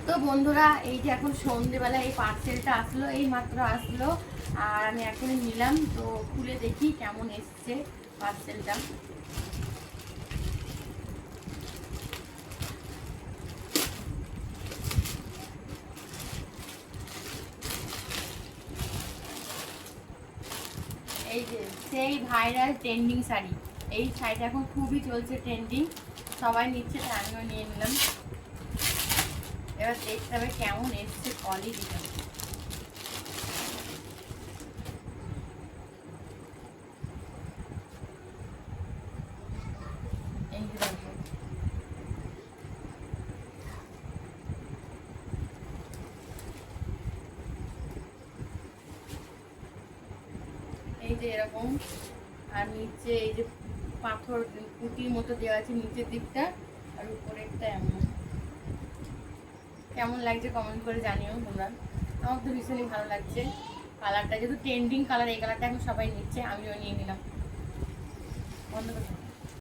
তো বন্ধুরা, এই যে এখন সন্ধ্যেবেলা এই পার্সেলটা আসলো, এই মাত্র আসলো, আর আমি এখনই নিলাম। তো খুলে দেখি কেমন এসছে পার্সেলটা। এই যে সেই ভাইরাল ট্রেন্ডিং শাড়ি, এই শাড়িটা এখন খুবই চলছে, ট্রেন্ডিং, সবাই নিচ্ছে, তাই আমিও নিয়ে নিলাম। এবার দেখতে হবে কেমন এসছে কোয়ালিটিটা। এই যে দেখো, এই যে এরকম, আর নিচে এই যে পাথর কুটির মতো দেওয়া আছে নিচের দিকটা, আর উপরে একটা এমন। কেমন লাগছে কমেন্ট করে জানিও তোমরা। আমার তো ভীষণই ভালো লাগছে কালারটা, যেহেতু ট্রেন্ডিং কালার, এই কালারটা এখন সবাই নিচ্ছে, আমিও নিয়ে নিলাম। বন্ধ করে